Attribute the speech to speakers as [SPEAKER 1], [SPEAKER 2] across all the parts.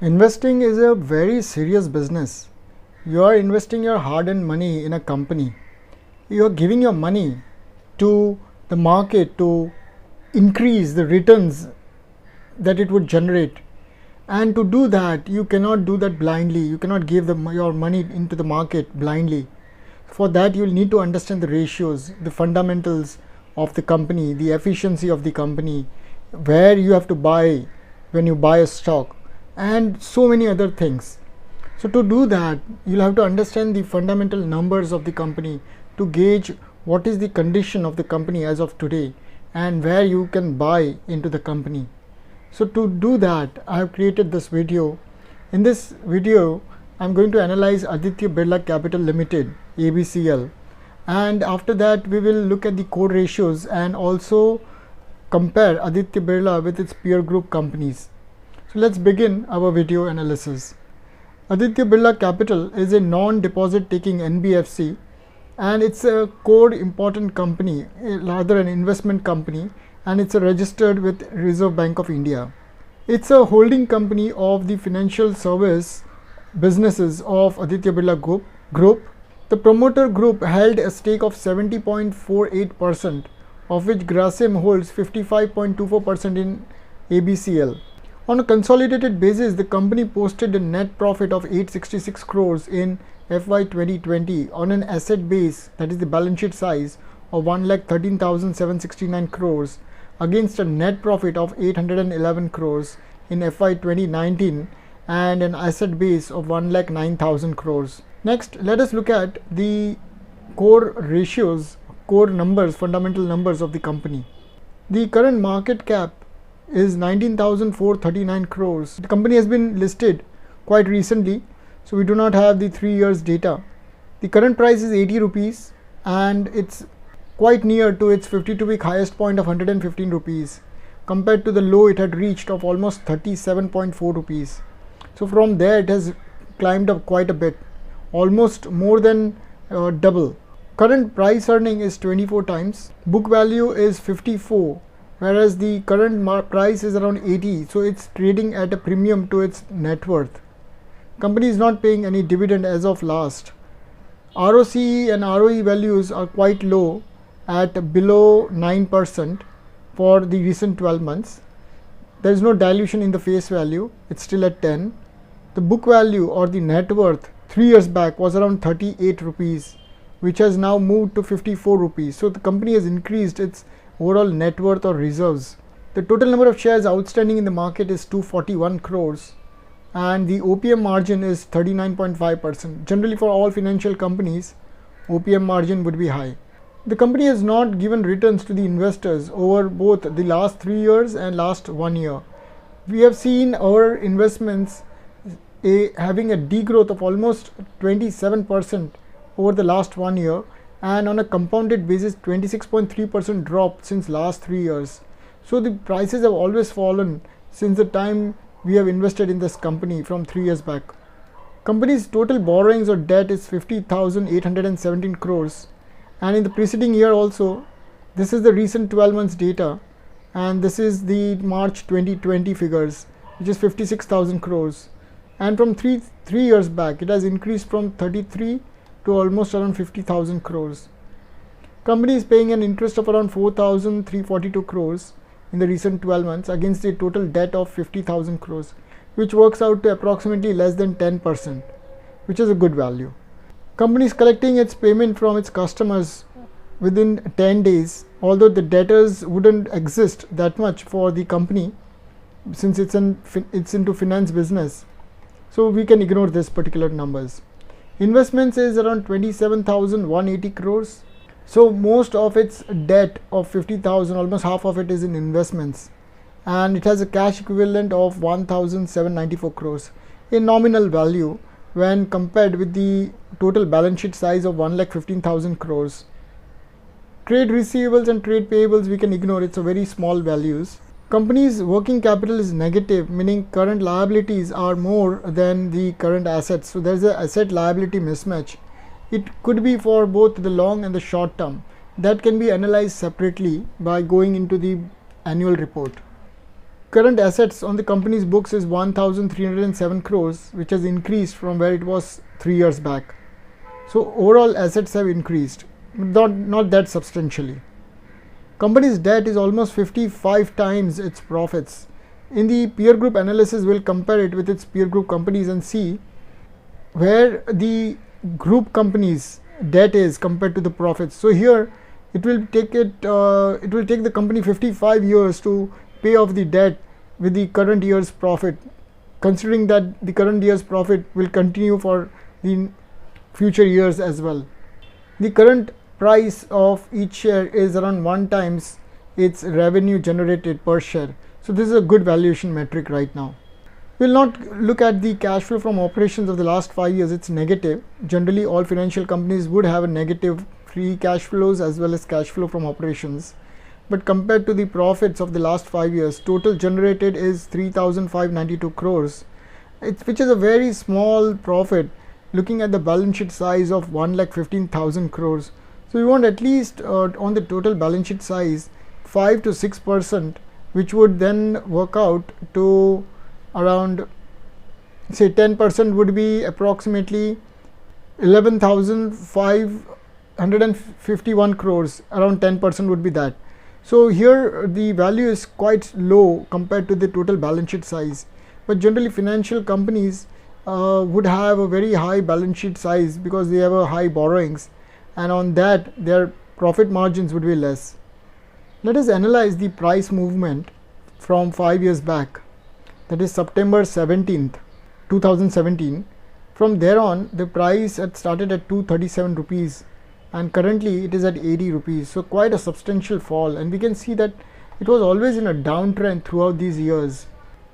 [SPEAKER 1] Investing is a very serious business. You are investing your hard-earned money in a company. You are giving your money to the market to increase the returns that it would generate. And to do that, you cannot do that blindly. You cannot give your money into the market blindly. For that, you will need to understand the ratios, the fundamentals of the company, the efficiency of the company, where you have to buy when you buy a stock, and so many other things. So to do that, you'll have to understand the fundamental numbers of the company to gauge what is the condition of the company as of today and where you can buy into the company. So to do that, I have created this video. In this video, I'm going to analyze Aditya Birla Capital Limited, ABCL, and after that we will look at the core ratios and also compare Aditya Birla with its peer group companies. So let's begin our video analysis. Aditya Birla Capital is a non-deposit taking NBFC, and it's a core important company, rather an investment company, and it's registered with Reserve Bank of India. It's a holding company of the financial service businesses of Aditya Birla Group. The promoter group held a stake of 70.48%, of which Grasim holds 55.24% in ABCL. On a consolidated basis, the company posted a net profit of 866 crores in FY 2020 on an asset base, that is the balance sheet size, of 1,13,769 crores against a net profit of 811 crores in FY 2019 and an asset base of 1,09,000 crores. Next, let us look at the core ratios, core numbers, fundamental numbers of the company. The current market cap is 19,439 crores. The company has been listed quite recently, so we do not have the 3 years data. The current price is 80 rupees and it's quite near to its 52-week highest point of 115 rupees compared to the low it had reached of almost 37.4 rupees. So from there it has climbed up quite a bit, almost more than double. Current price earning is 24 times. Book value is 54, whereas the current price is around 80, so it's trading at a premium to its net worth. Company is not paying any dividend as of last. ROCE and ROE values are quite low at below 9% for the recent 12 months. There is no dilution in the face value, it's still at 10. The book value or the net worth 3 years back was around 38 rupees, which has now moved to 54 rupees. So the company has increased its overall net worth or reserves. The total number of shares outstanding in the market is 241 crores and the OPM margin is 39.5%. Generally for all financial companies, OPM margin would be high. The company has not given returns to the investors over both the last 3 years and last 1 year. We have seen our investments having a degrowth of almost 27% over the last 1 year, and on a compounded basis 26.3% drop since last 3 years. So the prices have always fallen since the time we have invested in this company from 3 years back. Company's total borrowings or debt is 50,817 crores, and in the preceding year also, this is the recent 12 months data, and this is the March 2020 figures, which is 56,000 crores, and from three years back it has increased from 33 to almost around 50,000 crores. Company is paying an interest of around 4,342 crores in the recent 12 months against a total debt of 50,000 crores, which works out to approximately less than 10%, which is a good value. Company is collecting its payment from its customers within 10 days, although the debtors wouldn't exist that much for the company since it's into finance business. So we can ignore this particular numbers. Investments is around 27,180 crores. So most of its debt of 50,000, almost half of it is in investments, and it has a cash equivalent of 1,794 crores, a nominal value when compared with the total balance sheet size of 1,15,000 crores. Trade receivables and trade payables we can ignore, it's a very small values. Company's working capital is negative, meaning current liabilities are more than the current assets. So there's an asset liability mismatch. It could be for both the long and the short term. That can be analyzed separately by going into the annual report. current assets on the company's books is 1307 crores, which has increased from where it was 3 years back. So overall assets have increased, not that substantially. Company's debt is almost 55 times its profits. In the peer group analysis, we'll compare it with its peer group companies and see where the group companies debt is compared to the profits. So here it will take the company 55 years to pay off the debt with the current year's profit, considering that the current year's profit will continue for the future years as well. The current price of each share is around 1 times its revenue generated per share. So this is a good valuation metric right now. We'll not look at the cash flow from operations of the last 5 years. It's negative. Generally, all financial companies would have a negative free cash flows as well as cash flow from operations. But compared to the profits of the last 5 years, total generated is 3,592 crores, which is a very small profit looking at the balance sheet size of 1,15,000 crores. So we want at least on the total balance sheet size 5 to 6%, which would then work out to around, say 10% would be approximately 11,551 crores. Around 10% would be that. So here the value is quite low compared to the total balance sheet size. But generally financial companies would have a very high balance sheet size because they have a high borrowings, and on that their profit margins would be less. Let us analyze the price movement from 5 years back, that is September 17th, 2017. From there on, the price had started at 237 rupees and currently it is at 80 rupees. So quite a substantial fall, and we can see that it was always in a downtrend throughout these years.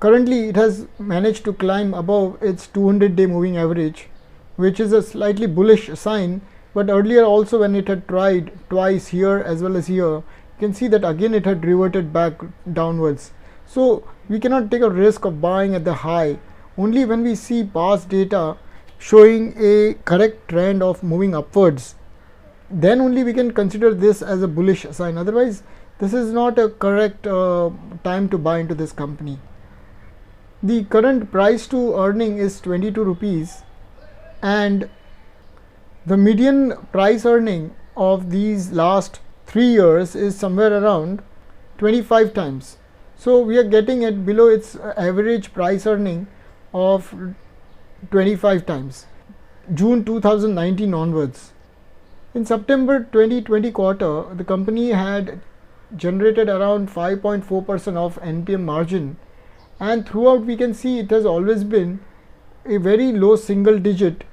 [SPEAKER 1] Currently it has managed to climb above its 200-day moving average, which is a slightly bullish sign. But earlier also, when it had tried twice here as well as here, you can see that again it had reverted back downwards. So we cannot take a risk of buying at the high. Only when we see past data showing a correct trend of moving upwards, then only we can consider this as a bullish sign. Otherwise this is not a correct time to buy into this company. The current price to earning is 22 rupees, and the median price earning of these last 3 years is somewhere around 25 times. So we are getting it below its average price earning of 25 times, June 2019 onwards. In September 2020 quarter, the company had generated around 5.4% of NPM margin, and throughout we can see it has always been a very low single digit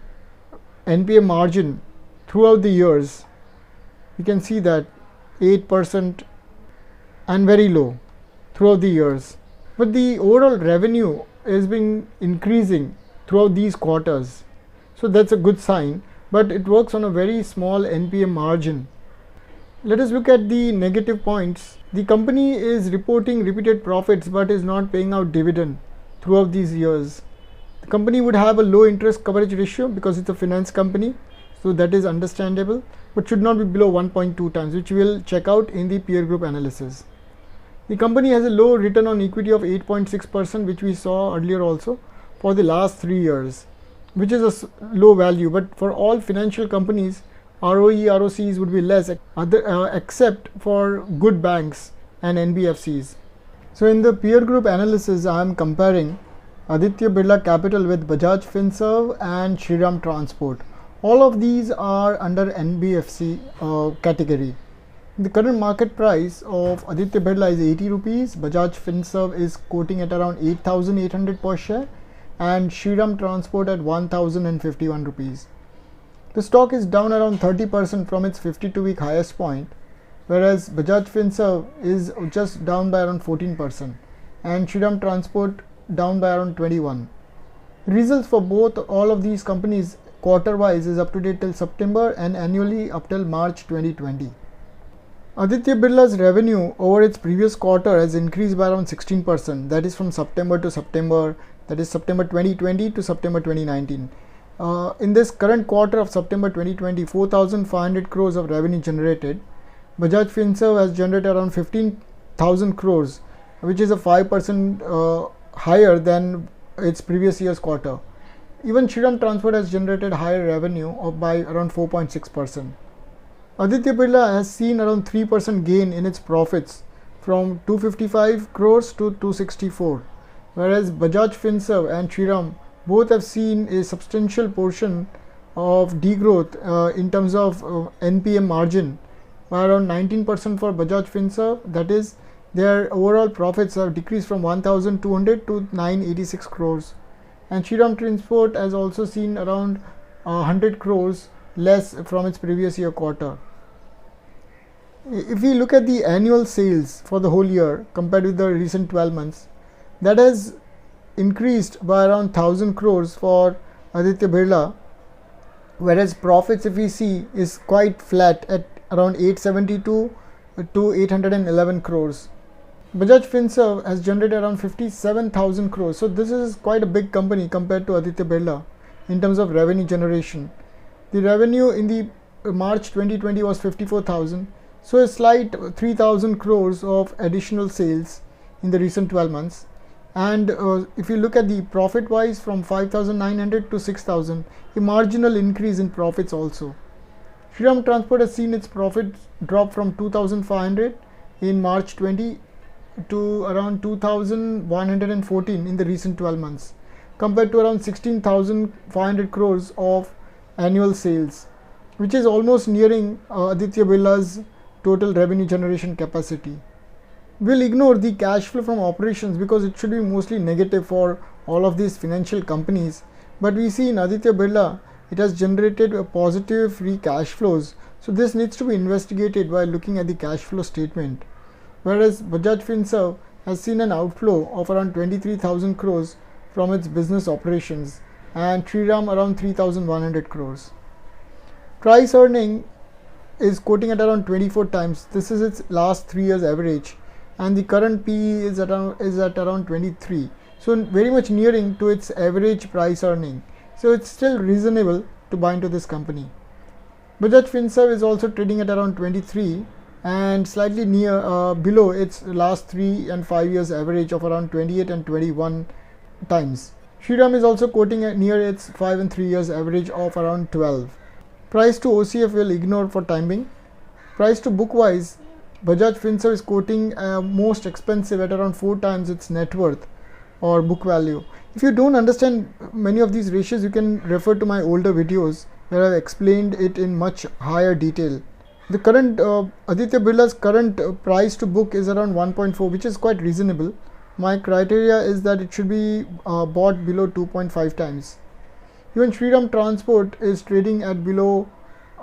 [SPEAKER 1] NPM margin throughout the years. You can see that 8% and very low throughout the years. But the overall revenue has been increasing throughout these quarters. So that's a good sign, but it works on a very small NPM margin. Let us look at the negative points. The company is reporting repeated profits but is not paying out dividend throughout these years. The company would have a low interest coverage ratio because it's a finance company, so that is understandable, but should not be below 1.2 times, which we will check out in the peer group analysis. The company has a low return on equity of 8.6%, which we saw earlier also for the last 3 years, which is a low value. But for all financial companies, ROE, ROCs would be less, except for good banks and NBFCs. So in the peer group analysis, I am comparing Aditya Birla Capital with Bajaj Finserv and Shriram Transport. All of these are under NBFC category. The current market price of Aditya Birla is 80 rupees, Bajaj Finserv is quoting at around 8,800 per share, and Shriram Transport at 1,051 rupees. The stock is down around 30% from its 52-week highest point, whereas Bajaj Finserv is just down by around 14% and Shriram Transport down by around 21%. Results for all of these companies quarter-wise is up to date till September and annually up till March 2020. Aditya Birla's revenue over its previous quarter has increased by around 16%, that is from September to September, that is September 2020 to September 2019. In this current quarter of September 2020, 4,500 crores of revenue generated. Bajaj Finserv has generated around 15,000 crores, which is a 5% higher than its previous year's quarter. Even Shriram Transport has generated higher revenue of by around 4.6%. Aditya Birla has seen around 3% gain in its profits from 255 crores to 264, whereas Bajaj Finserv and Shriram both have seen a substantial portion of degrowth in terms of NPM margin by around 19% for Bajaj Finserv. That is, their overall profits have decreased from 1200 to 986 crores, and Shriram Transport has also seen around 100 crores less from its previous year quarter. If we look at the annual sales for the whole year compared with the recent 12 months, that has increased by around 1000 crores for Aditya Birla, whereas profits, if we see, is quite flat at around 872 to 811 crores. Bajaj Finserv has generated around 57,000 crores. So this is quite a big company compared to Aditya Birla in terms of revenue generation. The revenue in the March 2020 was 54,000. So a slight 3,000 crores of additional sales in the recent 12 months. And if you look at the profit wise, from 5,900 to 6,000, a marginal increase in profits also. Shriram Transport has seen its profits drop from 2,500 in March 20 to around 2,114 in the recent 12 months, compared to around 16,500 crores of annual sales, which is almost nearing Aditya Birla's total revenue generation capacity. We'll ignore the cash flow from operations because it should be mostly negative for all of these financial companies, but we see in Aditya Birla it has generated a positive free cash flows, so this needs to be investigated while looking at the cash flow statement. Whereas Bajaj Finserv has seen an outflow of around 23,000 crores from its business operations, and Shriram around 3,100 crores. Price earning is quoting at around 24 times. This is its last 3 years average, and the current PE is at around 23. So very much nearing to its average price earning. So it's still reasonable to buy into this company. Bajaj Finserv is also trading at around 23 and slightly below its last 3 and 5 years average of around 28 and 21 times. Shriram is also quoting near its 5 and 3 years average of around 12. Price to OCF will ignore for time being. Price to book wise, Bajaj Finserv is quoting most expensive at around 4 times its net worth or book value. If you don't understand many of these ratios, you can refer to my older videos where I've explained it in much higher detail. The current Aditya Birla's current price to book is around 1.4, which is quite reasonable. My criteria is that it should be bought below 2.5 times. Even Shriram Transport is trading at below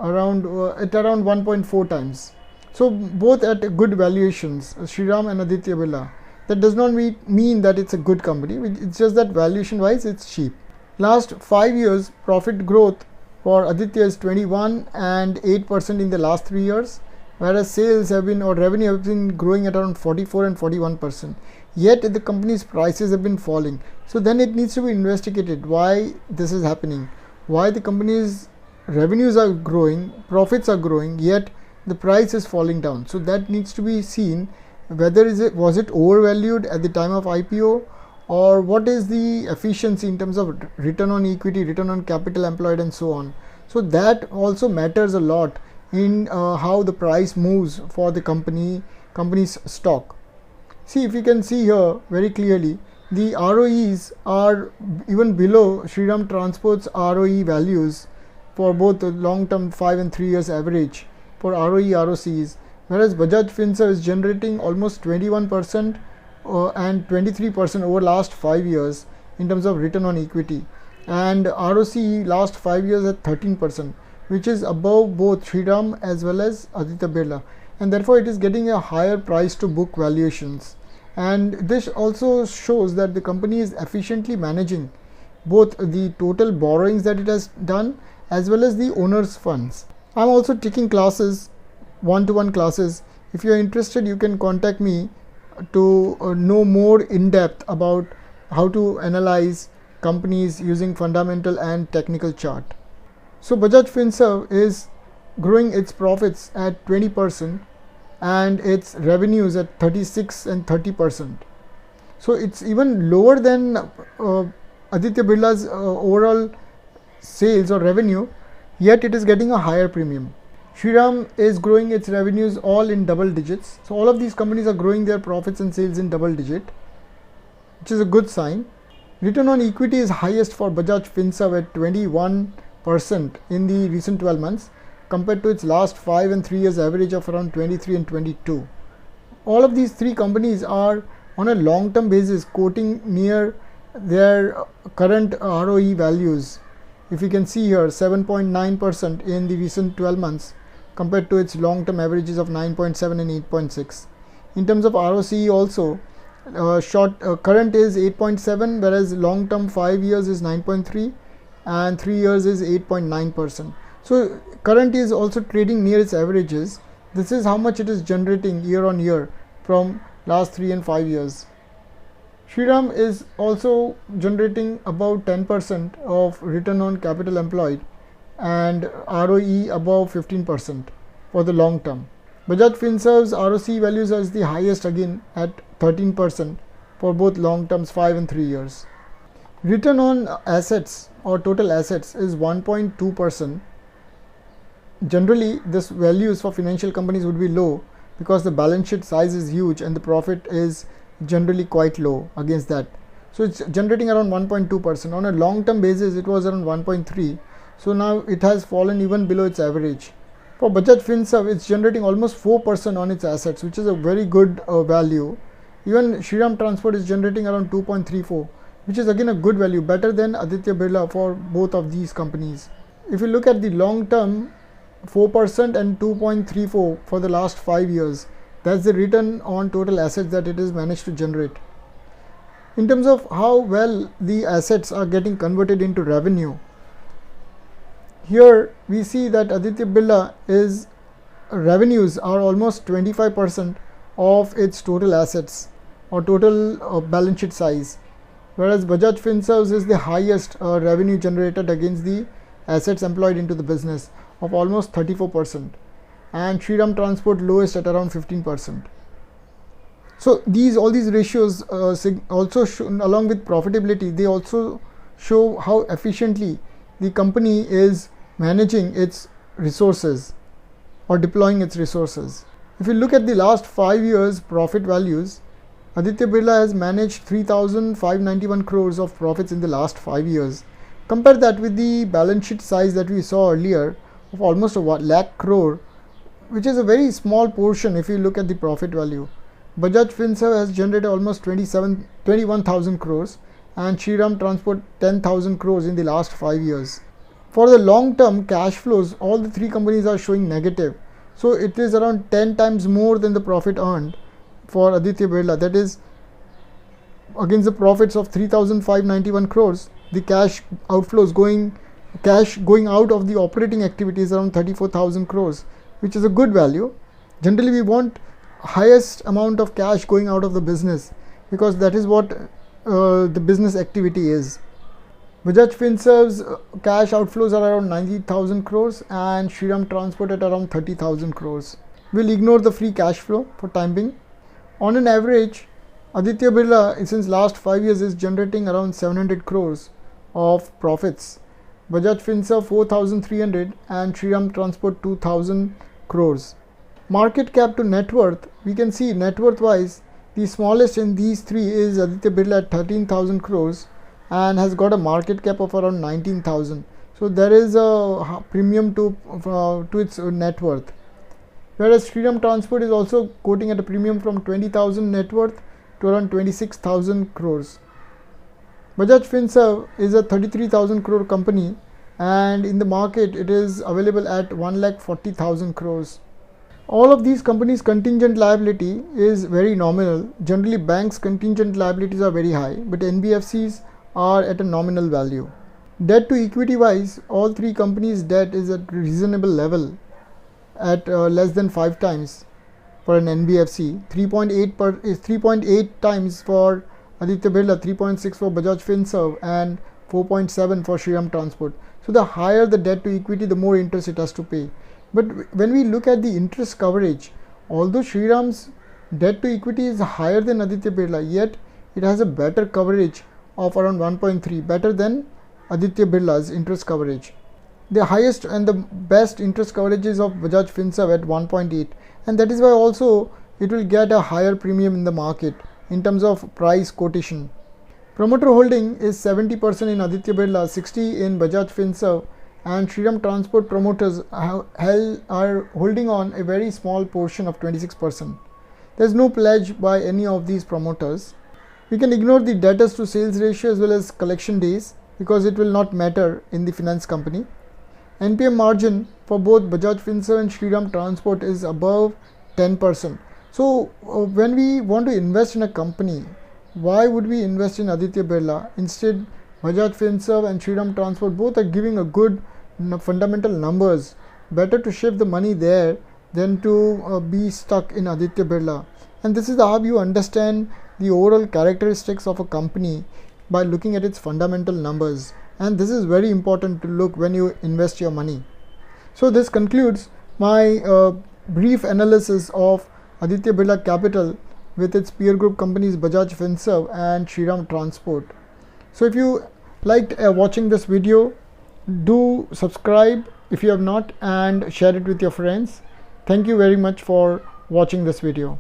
[SPEAKER 1] around 1.4 times. So both at good valuations, Shriram and Aditya Birla. That does not mean that it's a good company. It's just that valuation wise it's cheap. Last 5 years profit growth for Aditya is 21 and 8% in the last 3 years, whereas sales have been, or revenue have been growing at around 44 and 41%. Yet the company's prices have been falling. So then it needs to be investigated why this is happening. Why the company's revenues are growing, profits are growing, yet the price is falling down. So that needs to be seen, whether was it overvalued at the time of IPO, or what is the efficiency in terms of return on equity, return on capital employed, and so on. So that also matters a lot in how the price moves for the company's stock. See, if you can see here very clearly, the ROEs are even below Shriram Transport's ROE values for both the long-term 5 and 3 years average for ROE, ROCs, whereas Bajaj Finserv is generating almost 21% and 23% over last 5 years in terms of return on equity, and ROC last 5 years at 13%, which is above both Shriram as well as Aditya Birla, and therefore it is getting a higher price to book valuations. And this also shows that the company is efficiently managing both the total borrowings that it has done as well as the owner's funds. I am also taking classes, one-to-one classes. If you are interested, you can contact me to know more in depth about how to analyze companies using fundamental and technical chart. So Bajaj Finserv is growing its profits at 20%, and its revenues at 36 and 30%. So it's even lower than Aditya Birla's overall sales or revenue, yet it is getting a higher premium. Shriram is growing its revenues all in double digits. So all of these companies are growing their profits and sales in double digit, which is a good sign. Return on equity is highest for Bajaj Finserv at 21% in the recent 12 months compared to its last 5 and 3 years average of around 23 and 22. All of these three companies are on a long term basis quoting near their current ROE values. If you can see here, 7.9% in the recent 12 months compared to its long term averages of 9.7 and 8.6. In terms of ROCE also, current is 8.7, whereas long term 5 years is 9.3 and 3 years is 8.9%. So current is also trading near its averages. This is how much it is generating year on year from last 3 and 5 years. Shriram is also generating about 10% of return on capital employed and ROE above 15% for the long term. Bajaj Finserv's ROC values are the highest again at 13% for both long terms 5 and 3 years. Return on assets or total assets is 1.2%. Generally, this values for financial companies would be low because the balance sheet size is huge and the profit is generally quite low against that. So it's generating around 1.2%. On a long term basis, it was around 1.3. So now it has fallen even below its average. For Bajaj Finserv, it's generating almost 4% on its assets, which is a very good value. Even Shriram Transport is generating around 2.34, which is again a good value, better than Aditya Birla for both of these companies. If you look at the long term, 4% and 2.34 for the last 5 years, that's the return on total assets that it has managed to generate. In terms of how well the assets are getting converted into revenue, here we see that Aditya Birla is revenues are almost 25% of its total assets or total balance sheet size, whereas Bajaj Finserv is the highest revenue generated against the assets employed into the business of almost 34%, and Shriram Transport lowest at around 15%. So all these ratios also show, along with profitability, they also show how efficiently the company is managing its resources or deploying its resources. If you look at the last 5 years profit values, Aditya Birla has managed 3,591 crores of profits in the last 5 years. Compare that with the balance sheet size that we saw earlier of almost a lakh crore, which is a very small portion if you look at the profit value. Bajaj Finserv has generated almost 21,000 crores and Shriram Transport 10,000 crores in the last 5 years. For the long term cash flows, all the three companies are showing negative. So it is around 10 times more than the profit earned for Aditya Birla. That is, against the profits of 3,591 crores, the cash going out of the operating activities around 34,000 crores, which is a good value. Generally, we want highest amount of cash going out of the business because that is what the business activity is. Bajaj Finserv's cash outflows are around 90,000 crores and Shriram Transport at around 30,000 crores. We'll ignore the free cash flow for time being. On an average, Aditya Birla since last 5 years is generating around 700 crores of profits. Bajaj Finserv 4,300 and Shriram Transport 2,000 crores. Market cap to net worth, we can see net worth wise, the smallest in these three is Aditya Birla at 13,000 crores and has got a market cap of around 19,000. So there is a premium to its net worth. Whereas Shriram Transport is also quoting at a premium from 20,000 net worth to around 26,000 crores. Bajaj Finserv is a 33,000 crore company and in the market it is available at 1,40,000 crores. All of these companies' contingent liability is very nominal. Generally, banks' contingent liabilities are very high, but NBFCs are at a nominal value. Debt to equity wise, all three companies' debt is at reasonable level at less than 5 times for an NBFC, 3.8 times for Aditya Birla, 3.6 for Bajaj Finserv and 4.7 for Shriram Transport. So the higher the debt to equity, the more interest it has to pay. But when we look at the interest coverage Although Shriram's debt to equity is higher than Aditya Birla, yet it has a better coverage of around 1.3, better than Aditya Birla's interest coverage. The highest and the best interest coverage is of Bajaj Finserv at 1.8, and that is why also it will get a higher premium in the market in terms of price quotation. Promoter holding is 70% in Aditya Birla, 60% in Bajaj Finserv, and Shriram Transport promoters are holding on a very small portion of 26%. There is no pledge by any of these promoters. We can ignore the debtors to sales ratio as well as collection days because it will not matter in the finance company. NPM margin for both Bajaj Finserv and Shriram Transport is above 10%. So when we want to invest in a company, why would we invest in Aditya Birla? Instead, Bajaj Finserv and Shriram Transport both are giving a good fundamental numbers. Better to shift the money there than to be stuck in Aditya Birla. And this is how you understand the overall characteristics of a company, by looking at its fundamental numbers. And this is very important to look when you invest your money. So this concludes my brief analysis of Aditya Birla Capital with its peer group companies Bajaj Finserv and Shriram Transport. So if you liked watching this video, do subscribe if you have not and share it with your friends. Thank you very much for watching this video.